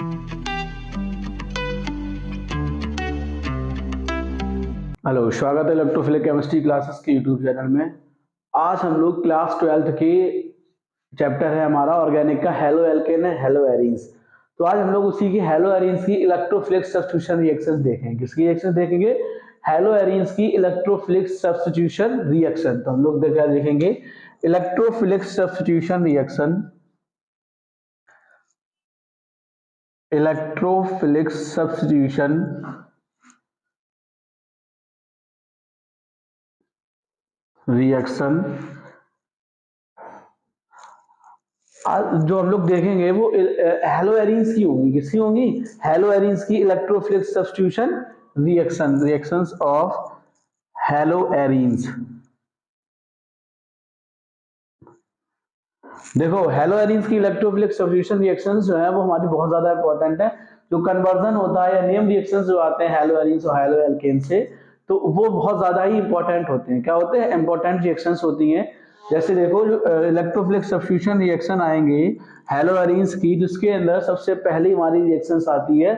Hello, स्वागत है electrophilic chemistry classes के यूट्यूब चैनल में। आज हम लोग क्लास 12th के चैप्टर है हमारा ऑर्गेनिक का हेलो एल्केन है हेलो एरीन्स। तो आज हम लोग उसी की हेलो एरीन्स की इलेक्ट्रोफिलिक सब्स्टिट्यूशन रिएक्शंस देखेंगे। किसकी रिएक्शंस देखेंगे? हेलो एरीन्स की इलेक्ट्रोफिलिक सब्स्टिट्यूशन रिएक्शन। तो हम लोग देखेंगे electrophilic substitution reaction, electrophilic substitution reaction. जो हम लोग देखेंगे वो हेलो एरीन्स की होंगी। किसकी होंगी? हेलो एरीन्स की electrophilic substitution reaction, reactions of hello arenes. देखो, हेलो एरीन्स की इलेक्ट्रोफिलिक सब्स्टिट्यूशन रिएक्शंस जो है वो हमारी बहुत ज्यादा इंपॉर्टेंट है। जो कन्वर्जन होता है या नेम रिएक्शंस जो आते हैं हेलो एरीन्स और हेलो एल्केन से, तो वो बहुत ज्यादा ही इंपॉर्टेंट होते हैं। क्या होते हैं? इंपॉर्टेंट रिएक्शंस होती हैं। जैसे देखो, जो इलेक्ट्रोफिलिक सब्स्टिट्यूशन रिएक्शन आएंगे हेलो एरीन्स की, जिसके अंदर सबसे पहली हमारी रिएक्शंस आती है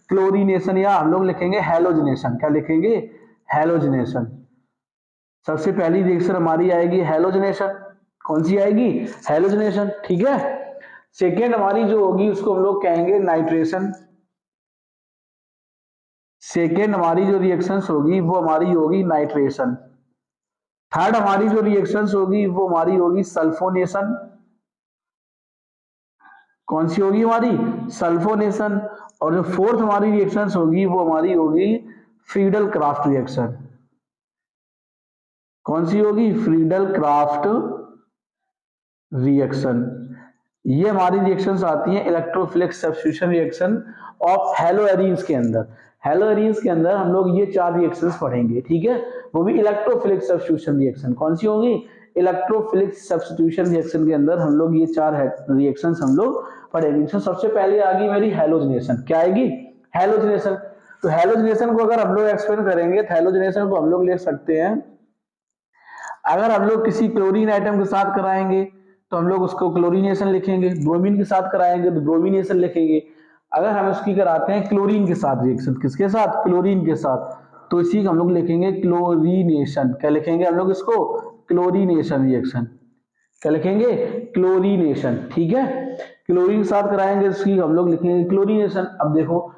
क्लोरीनेशन, या हम लोग लिखेंगे हैलोजिनेशन। क्या लिखेंगे? हैलोजिनेशन। सबसे पहली रिएक्शन हमारी आएगी हैलोजिनेशन। कौन सी आएगी? हैलोजिनेशन। ठीक है। सेकेंड हमारी जो होगी उसको हम लोग कहेंगे नाइट्रेशन। सेकेंड हमारी जो रिएक्शंस होगी वो हमारी होगी नाइट्रेशन। थर्ड हमारी जो रिएक्शंस होगी वो हमारी होगी सल्फोनेशन। कौन सी होगी हमारी? सल्फोनेशन। और जो फोर्थ हमारी रिएक्शंस होगी वो हमारी होगी फ्रीडल क्राफ्ट रिएक्शन। कौन सी होगी? Friedel craft reaction. ये हमारी रिएक्शंस आती हैं electrophilic substitution reaction of hello arenes के अंदर। हेलो एरीन्स के अंदर हम लोग ये चार रिएक्शंस पढ़ेंगे। ठीक है। वो भी इलेक्ट्रोफिलिक सब्स्टिट्यूशन रिएक्शन। कौन सी होगी? इलेक्ट्रोफिलिक सब्स्टिट्यूशन रिएक्शन के अंदर हम लोग ये चार रिएक्शंस हम लोग पढ़ेंगे। तो सबसे पहले आ गई मेरी हैलोजिनेशन। क्या आएगी? हैलोजिनेशन। तो हैलोजिनेशन को अगर हम लोग एक्सप्लेन करेंगे तो हैलोजिनेशन को हम लोग लिख सकते हैं, अगर हम लोग किसी क्लोरीन आइटम के साथ कराएंगे तो हम लोग उसको क्लोरीनेशन लिखेंगे, ब्रोमीन के साथ कराएंगे तो ब्रोमीनेशन लिखेंगे। अगर हम उसकी कराते हैं क्लोरीन के साथ रिएक्शन, किसके साथ? क्लोरीन के साथ, तो इसी को हम लोग लिखेंगे क्लोरीनेशन। क्या लिखेंगे हम लोग इसको? Chlorination reaction. क्या लिखेंगे? क्लोरीनेशन। ठीक है। क्लोरीन के साथ कराएंगे इसकी हम लोग लिखेंगे क्लोरीनेशन। अब देखो,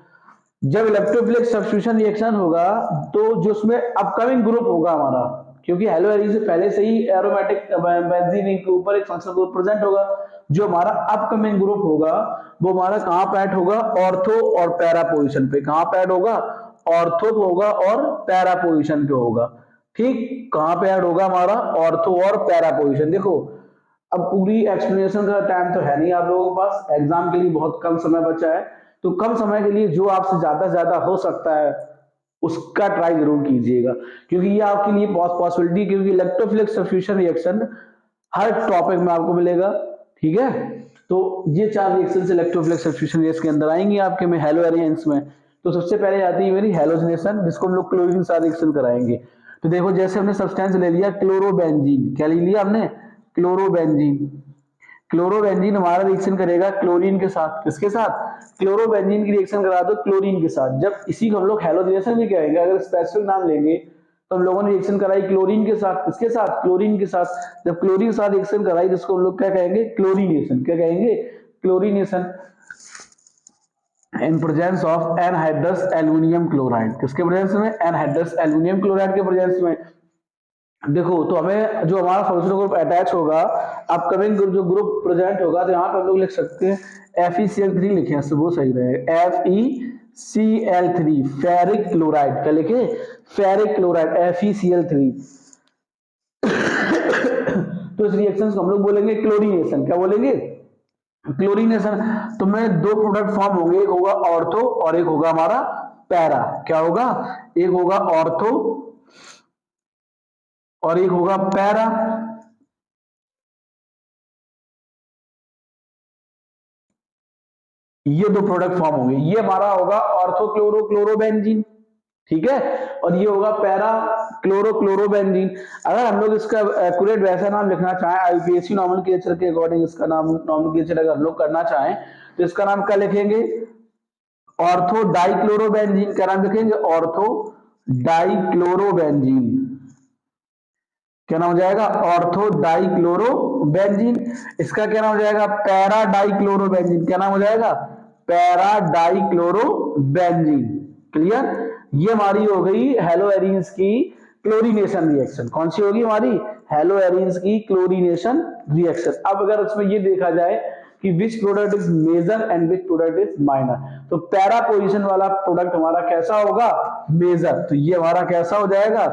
जब इलेक्ट्रोफिलिक सब्स्टिट्यूशन रिएक्शन होगा तो जो उसमें अपकमिंग ग्रुप होगा हमारा, क्योंकि हेलो एरीन से पहले से ही एरोमेटिक बेंजीन के ऊपर एक फंक्शनल ग्रुप प्रेजेंट होगा, जो हमारा अपकमिंग ग्रुप होगा वो हमारा कहां पे ऐड होगा? ऑर्थो और पैरा पोजीशन पे। कहां पे ऐड होगा? ऑर्थो होगा और पैरा पोजीशन पे होगा। ठीक। कहां पे ऐड होगा हमारा? ऑर्थो और पैरा पोजीशन। देखो, अब पूरी एक्सप्लेनेशन का टाइम तो है नहीं आप लोगों के पास, एग्जाम के लिए बहुत कम समय बचा है। तो कम समय के लिए जो आपसे ज्यादा से ज्यादा हो सकता है उसका ट्राई जरूर कीजिएगा, क्योंकि ये आपके लिए बहुत पॉसिबिलिटी, क्योंकि इलेक्ट्रोफिलिक सब्स्टिट्यूशन रिएक्शन हर टॉपिक में आपको मिलेगा। ठीक है। तो ये चार रिएक्शन इलेक्ट्रोफिलिक सब्स्टिट्यूशन रिएक्शन के अंदर आएंगी आपके में हेलो एरीन्स में। तो सबसे पहले आती है मेरी हैलोजिनेशन, जिसको हम लोग क्लोरीन के साथ रिएक्शन कराएंगे। तो देखो, जैसे हमने सब्सटेंस ले लिया क्लोरोबेंजीन। क्या ले लिया हमने? क्लोरोबेंजीन। क्लोरोबेंजीन हमारा रिएक्शन करेगा क्लोरीन के साथ। किसके साथ? क्लोरोबेंजीन की रिएक्शन करा दो क्लोरीन के साथ। जब इसी को हम लोग हैलोजिनेशन भी कहेंगे, अगर स्पेसिफिक नाम लेंगे तो हम लोगों ने रिएक्शन कराई क्लोरीन के साथ। किसके साथ? क्लोरीन के साथ। जब क्लोरीन के साथ रिएक्शन कराई जिसको हम लोग क्या कहेंगे? क्लोरीनेशन। क्या कहेंगे? Chlorination. In presence of anhydrous aluminium chloride. किसके प्रेजेंस में? एनहाइड्रस एल्युमिनियम क्लोराइड के प्रेजेंस में। देखो, तो हमें जो हमारा फंक्शनल ग्रुप अटैच होगा, अपकमिंग जो ग्रुप प्रेजेंट होगा, तो यहाँ पे हम लोग लिख सकते हैं FeCl3 लिखे हैं, वो सही रहेगा। FeCl3 ferric chloride. क्या लिखे? Ferric chloride FeCl3। तो इस रिएक्शन को हम लोग बोलेंगे क्लोरीनेशन। क्या बोलेंगे? क्लोरीनेशन। तो में दो प्रोडक्ट फॉर्म होंगे, एक होगा ऑर्थो और एक होगा हमारा पैरा। क्या होगा? एक होगा ऑर्थो और एक होगा पैरा। ये दो प्रोडक्ट फॉर्म होंगे। ये हमारा होगा ऑर्थोक्लोरो क्लोरोबेंजीन। ठीक है। और ये होगा पैरा क्लोरो क्लोरोबेंजीन। अगर हम लोग इसका एक्यूरेट वैसा नाम लिखना चाहें, आईपीएससी नॉमेनक्लेचर के अकॉर्डिंग इसका नाम नॉमेनक्लेचर अगर हम लोग करना चाहें तो इसका नाम क्या लिखेंगे? ऑर्थो डाइक्लोरोबेंजीन, क्या नाम लिखेंगे, ऑर्थो डाइक्लोरोबेंजीन, क्या नाम हो जाएगा, ऑर्थो डाइक्लोरोबेंजीन। इसका क्या नाम हो जाएगा, पैरा डाइक्लोरोबेंजीन, क्या नाम हो जाएगा, पैरा डाइक्लोरोबेंजीन। क्लियर, ये हमारी हो गई हेलोएरीन्स की क्लोरीनेशन रिएक्शन। कौन सी होगी हमारी, हेलोएरीन्स की क्लोरीनेशन रिएक्शन। अब अगर उसमें ये देखा जाए कि which product is major and which product is minor, तो पैरा पोजीशन वाला प्रोडक्ट हमारा कैसा होगा, मेजर, तो ये हमारा कैसा हो जाएगा,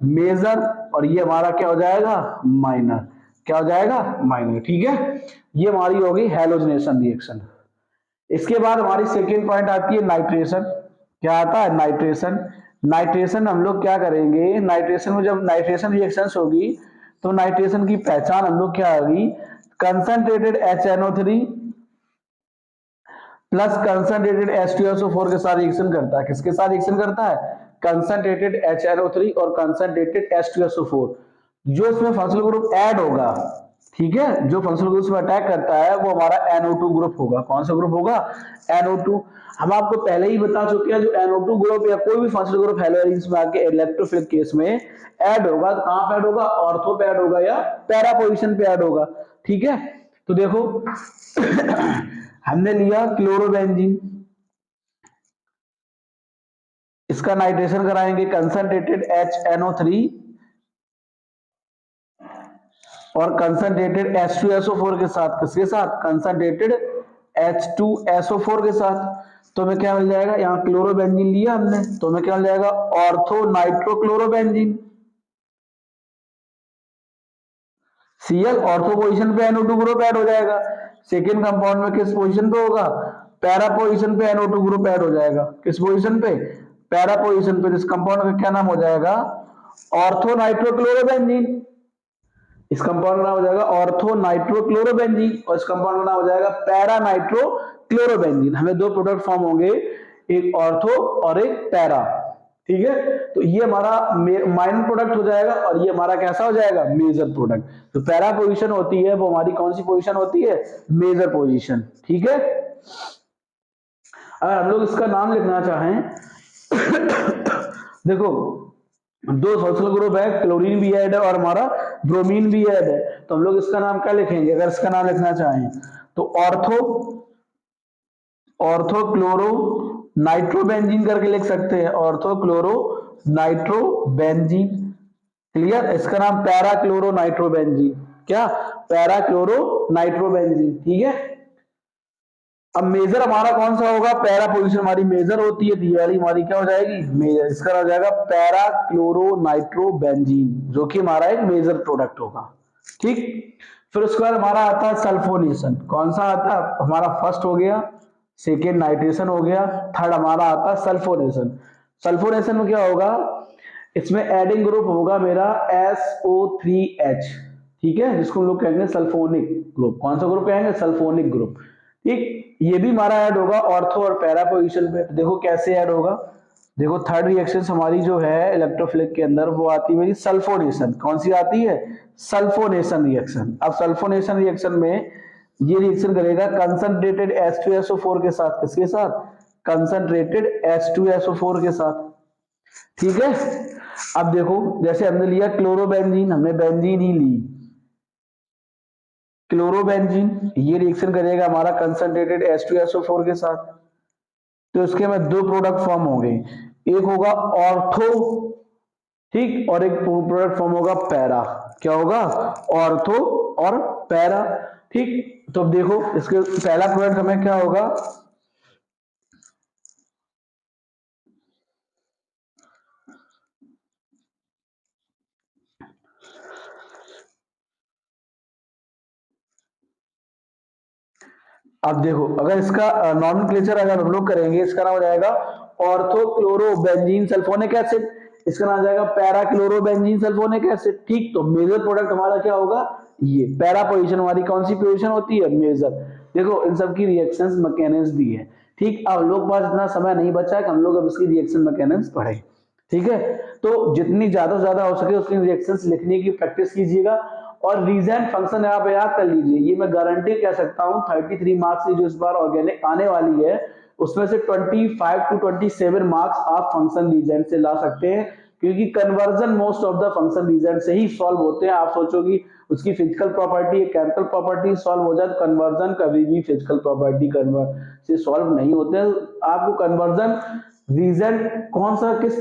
मेजर, और ये हमारा क्या हो जाएगा, माइनर, क्या हो जाएगा, माइनर। ठीक है, ये हमारी होगी हेलोजनेशन रिएक्शन। इसके बाद हमारी सेकेंड पॉइंट आती है नाइट्रेशन। क्या आता है, नाइट्रेशन। नाइट्रेशन हम लोग क्या करेंगे, नाइट्रेशन में जब नाइट्रेशन रिएक्शंस होगी तो नाइट्रेशन की पहचान हम लोग क्या होगी, concentrated HNO3 plus concentrated H2SO4 के साथ रिएक्शन करता है। किसके साथ रिएक्शन करता है, कंसंट्रेटेड HNO3 और कंसंट्रेटेड H2SO4। जो इसमें फंक्शनल ग्रुप ऐड होगा, ठीक है, जो फंक्शनल ग्रुप में अटैक करता है वो हमारा NO2 ग्रुप होगा। कौन सा ग्रुप होगा, NO2। हम आपको पहले ही बता चुके हैं, जो NO2 ग्रुप या कोई भी फंक्शनल ग्रुप हेलोएरीन्स में आके इलेक्ट्रोफिलिक केस में ऐड होगा, तो कहां पे ऐड होगा, ऑर्थो पे ऐड होगा या पैरा पोजीशन पे ऐड होगा। ठीक है, तो देखो हमने लिया क्लोरोबेंजीन, इसका नाइट्रेशन कराएंगे कंसंट्रेटेड HNO3 और कंसंट्रेटेड H2SO4 के साथ। किसके साथ, कंसंट्रेटेड H2SO4 के साथ। तो हमें क्या मिल जाएगा, यहाँ क्लोरोबेंजीन लिया हमने, तो हमें क्या मिल जाएगा, ortho nitrochlorobenzene. Cl ortho position पे NO2 ग्रुप ऐड हो जाएगा। सेकेंड कंपाउंड में किस पोजीशन पे होगा, पैरा पोजीशन पे NO2 ग्रुप ऐड हो जाएगा। किस पोजीशन पे, पैरा पोजीशन पे। इस कंपाउंड का क्या नाम हो जाएगा, ऑर्थो नाइट्रोक्लोरोबेंजीन। इस कंपाउंड का नाम हो जाएगा ऑर्थो नाइट्रोक्लोरोबेंजीन और इस कंपाउंड का नाम हो जाएगा पैरा नाइट्रोक्लोरोबेंजीन। हमें दो प्रोडक्ट फॉर्म होंगे, एक ऑर्थो और एक पैरा। ठीक है, तो ये हमारा माइनर प्रोडक्ट हो जाएगा और ये हमारा कैसा हो जाएगा, मेजर प्रोडक्ट। तो पैरा पोजीशन होती है वो हमारी कौन सी पोजीशन होती है, मेजर पोजीशन। ठीक है, अगर हम लोग इसका नाम लिखना चाहें देखो दो फंक्शनल ग्रुप है, क्लोरीन भी ऐड है और हमारा ब्रोमीन भी ऐड है, तो हम लोग इसका नाम क्या लिखेंगे, अगर इसका नाम लिखना चाहें तो ऑर्थो क्लोरो नाइट्रोबेंजीन करके लिख सकते हैं, ऑर्थो क्लोरो नाइट्रोबेंजीन। क्लियर, इसका नाम पैरा क्लोरो नाइट्रोबेंजीन, क्या, पैरा क्लोरो नाइट्रोबेंजीन। ठीक है, अब मेजर हमारा कौन सा होगा, पैरा पोजीशन हमारी मेजर होती है, ये वाली हमारी क्या हो जाएगी, मेजर। इसका हो जाएगा पैरा क्लोरो नाइट्रोबेंजीन, जो कि हमारा एक मेजर प्रोडक्ट होगा। ठीक, फिर उसके बाद हमारा आता है सल्फोनेशन। कौन सा आता है, हमारा फर्स्ट हो गया, सेकेंड नाइट्रेशन हो गया, थर्ड हमारा आता है सल्फोनेशन। सल्फोनेशन में क्या होगा, इसमें एडिंग ग्रुप होगा मेरा SO3H, ठीक है, जिसको हम लोग कहेंगे सल्फोनिक ग्रुप। कौन सा ग्रुप कहेंगे, सल्फोनिक ग्रुप। ठीक, ये भी हमारा ऐड होगा ऑर्थो और पैरा पोजीशन पे। देखो कैसे ऐड होगा, देखो थर्ड रिएक्शन हमारी जो है इलेक्ट्रोफिलिक के अंदर वो आती है मेरी सल्फोनेशन। कौन सी आती है, सल्फोनेशन रिएक्शन। अब सल्फोनेशन रिएक्शन में ये रिएक्शन करेगा कंसंट्रेटेड H2SO4 के साथ। किसके साथ, कंसंट्रेटेड H2SO4 के साथ। ठीक है, अब देखो जैसे हमने लिया क्लोरोबेंजीन, हमने बेंजीन ही ली, क्लोरोबेंजीन, ये रिएक्शन करेगा हमारा कंसंट्रेटेड H2SO4 के साथ। तो इसके में दो प्रोडक्ट फॉर्म होंगे, एक होगा ऑर्थो, ठीक, और एक प्रोडक्ट फॉर्म होगा पैरा। क्या होगा, ऑर्थो और पैरा। ठीक, तो देखो इसके पहला प्रोडक्ट हमें क्या होगा, अब देखो अगर इसका नॉमेनक्लेचर अगर हम लोग करेंगे, इसका नाम हो जाएगा ऑर्थोक्लोरोबेंजीन सल्फोनिक एसिड, इसका नाम हो जाएगा पैरा क्लोरोबेंजीन सल्फोनिक एसिड। ठीक, तो मेजर प्रोडक्ट हमारा क्या होगा, ये पैरा पोजीशन हमारी कौन सी पोजीशन होती है, मेजर। देखो इन सब की रिएक्शंस मैकेनिज्म भी है। ठीक, अब लोग पास इतना समय नहीं बचा है कि हम लोग अब इसकी रिएक्शन मैकेनिज्म पढ़े। ठीक है, तो जितनी ज्यादा से ज्यादा हो सके उसकी रिएक्शंस लिखने की प्रैक्टिस कीजिएगा और रीजन फंक्शन आप याद कर लीजिए। ये मैं गारंटी कह सकता हूं 33 मार्क्स की जो इस बार ऑर्गेनिक आने वाली है उसमें से 25 to 27 मार्क्स आप फंक्शन रीजन से ला सकते हैं, क्योंकि conversion most of the function region से ही सॉल्व होते हैं। आप सोचोगी उसकी physical property chemical property solve हो जाए, तो कन्वर्जन कभी भी फिजिकल प्रॉपर्टी से सॉल्व नहीं होते हैं। आपको कन्वर्जन रीजन कौन सा, किस,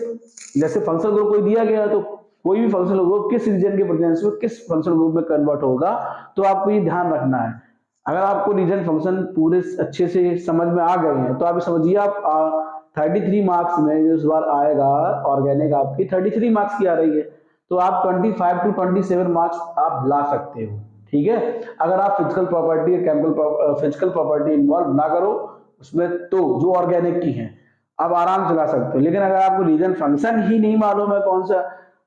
जैसे फंक्शन ग्रुप कोई दिया गया तो कोई भी फंक्शनल ग्रुप किस रीजन के प्रेजेंस में किस फंक्शनल ग्रुप में कन्वर्ट होगा, तो आपको ये ध्यान रखना है। अगर आपको रीजन फंक्शन पूरे अच्छे से समझ में आ गए हैं तो आप समझिए आप 33 मार्क्स में जो इस बार आएगा ऑर्गेनिक आपकी 33 मार्क्स की आ रही है, तो आप 25 to 27 मार्क्स आप ला सकते हो। ठीक है, अगर आप physical property chemical physical property involve ना करो उसमें, तो जो ऑर्गेनिक की है आप आराम से ला सकते हो। लेकिन अगर आपको रीजन फंक्शन ही नहीं मालूम है कौन सा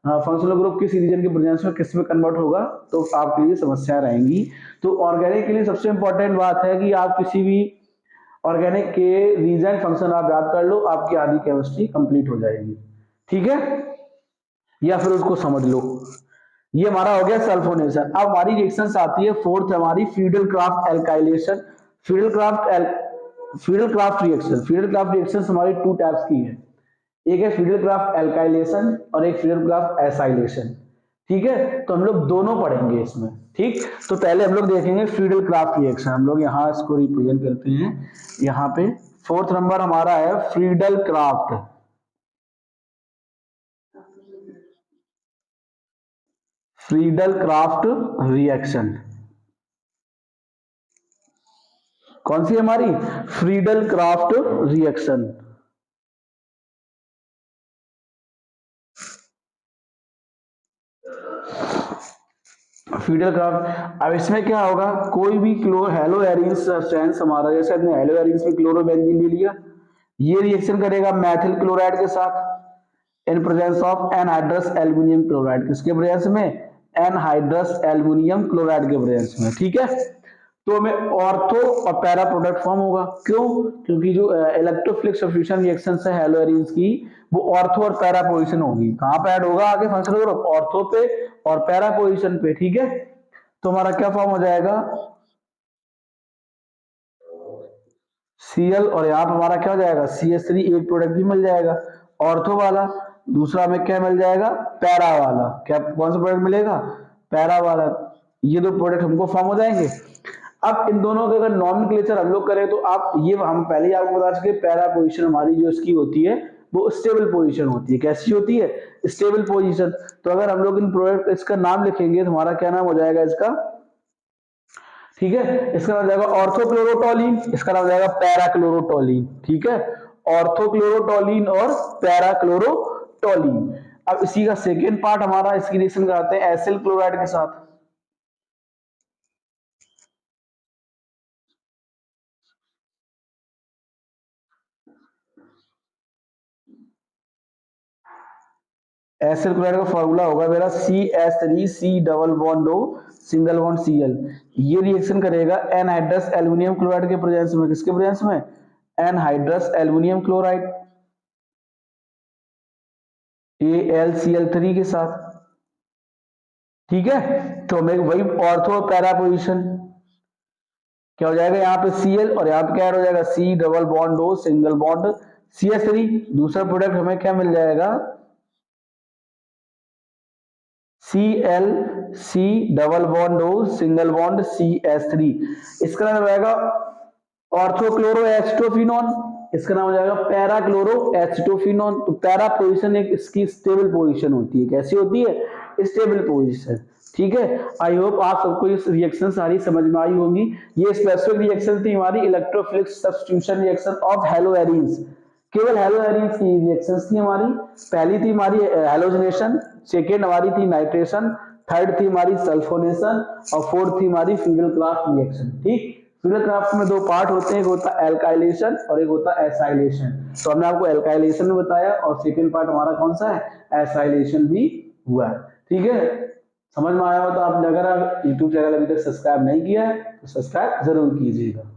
फंक्शनल ग्रुप किस रीजन के प्रेजेंस में किस में कन्वर्ट होगा, तो आपके लिए समस्या रहेंगी। तो ऑर्गेनिक के लिए सबसे इंपॉर्टेंट बात है कि आप किसी भी ऑर्गेनिक के रीजन फंक्शन आप याद कर लो, आपकी आधी केमिस्ट्री कंप्लीट हो जाएगी। ठीक है, या फिर उसको समझ लो। ये हमारा हो गया सल्फोनेशन। अब हमारी रिएक्शंस आती है फोर्थ हमारी Friedel craft alkylation. Friedel craft reaction हमारी टू टाइप्स की है, एक है फ्रीडल क्राफ्ट एल्काइलेशन और एक फ्रीडल क्राफ्ट एसाइलेशन। ठीक है, तो हम लोग दोनों पढ़ेंगे इसमें। ठीक, तो पहले हम लोग देखेंगे फ्रीडल क्राफ्ट रिएक्शन। हम लोग यहाँ इसको रिप्रेजेंट करते हैं, यहाँ पे फोर्थ नंबर हमारा है फ्रीडल क्राफ्ट रिएक्शन। कौन सी हमारी Friedel craft reaction. Friedel craft, अब इसमें क्या होगा, कोई भी हेलो एरिन सब्सटेंस हमारा, जैसे हमने हेलो एरिन में क्लोरोबेंजीन ले लिया, ये रिएक्शन करेगा मैथिल क्लोराइड के साथ in presence of anhydrous aluminium chloride. किसके प्रेजेंस में, एनहाइड्रस एल्युमिनियम क्लोराइड के प्रेजेंस में। ठीक है, तो हमें ऑर्थो और पैरा प्रोडक्ट फॉर्म होगा। क्यों, क्योंकि जो इलेक्ट्रोफिलिक सब्स्टिट्यूशन रिएक्शन है हेलो एरिन्स की, वो ऑर्थो और पैरा पोजीशन होगी। कहां पे ऐड होगा आगे फंक्शनल ग्रुप, ऑर्थो पे और पैरा पोजीशन पे। ठीक है, तो हमारा क्या फॉर्म हो जाएगा, Cl, और यहाँ पे हमारा क्या हो जाएगा CH3, एक प्रोडक्ट भी मिल जाएगा ऑर्थो वाला, दूसरा में क्या मिल जाएगा पैरा वाला। क्या कौन सा प्रोडक्ट मिलेगा, पैरा वाला। ये दो प्रोडक्ट हमको फॉर्म हो जाएंगे। अब इन दोनों का अगर नॉमेनक्लेचर हम लोग करें तो आप ये, हम पहले ही आपको बता चुके, पैरा पोजीशन हमारी जो इसकी होती है वो स्टेबल पोजीशन होती है। कैसी होती है, स्टेबल पोजीशन। तो अगर हम लोग इन प्रोडक्ट इसका नाम लिखेंगे तो हमारा क्या नाम हो जाएगा इसका, ठीक है, इसका नाम हो जाएगा ऑर्थोक्लोरोटोलिन, इसका नाम हो जाएगा पैराक्लोरोटोलिन। ठीक है, ऑर्थोक्लोरोटोलिन और पैराक्लोरोटोलिन। अब इसी का सेकेंड पार्ट हमारा, इसकी रिएक्शन कराते हैं एसिल क्लोराइड के साथ। एसिल क्लोराइड का फॉर्मूला होगा मेरा CH3 C double bond O single bond Cl। ये रिएक्शन करेगा एनहाइड्रस एल्युमिनियम क्लोराइड के प्रेजेंस में। किसके प्रेजेंस में, एनहाइड्रस एल्युमिनियम क्लोराइड AlCl3 के साथ। ठीक है, तो हमें वही ऑर्थो पैरा पोजीशन क्या हो जाएगा, यहाँ पे Cl और यहाँ पे क्या हो जाएगा C double bond O single bond CH3। दूसरा प्रोडक्ट हमें क्या मिल जाएगा, Cl C double bond O single bond CH3। इसका नाम रहेगा ऑर्थोक्लोरो एस्टोफिनॉन, इसका नाम हो जाएगा पैराक्लोरो एस्टोफिनॉन। तो पैरा पोजीशन एक इसकी स्टेबल पोजीशन होती है। कैसी होती है, स्टेबल पोजीशन। ठीक है, आई होप आप सबको ये रिएक्शन सारी समझ में आई होंगी। ये स्पेसिफिक रिएक्शन थी हमारी electrophilic substitution reaction of hello arenes. केवल हेलो एरिन्स की रिएक्शंस थी हमारी। पहली थी हमारी हेलोजनेशन, सेकेंड हमारी थी नाइट्रेशन, थर्ड थी हमारी सल्फोनेशन और फोर्थ थी हमारी फ्रीडल क्राफ्ट रिएक्शन। ठीक, फ्रीडल क्राफ्ट में दो पार्ट होते हैं, एक होता है एल्काइलेशन और एक होता है एसाइलेशन। तो हमने आपको एल्काइलेशन में बताया और सेकेंड पार्ट हमारा कौन सा है, एसाइलेशन भी हुआ है। ठीक है, समझ में आया हो तो आपने अगर YouTube चैनल अभी तक सब्सक्राइब नहीं किया है तो सब्सक्राइब जरूर कीजिएगा।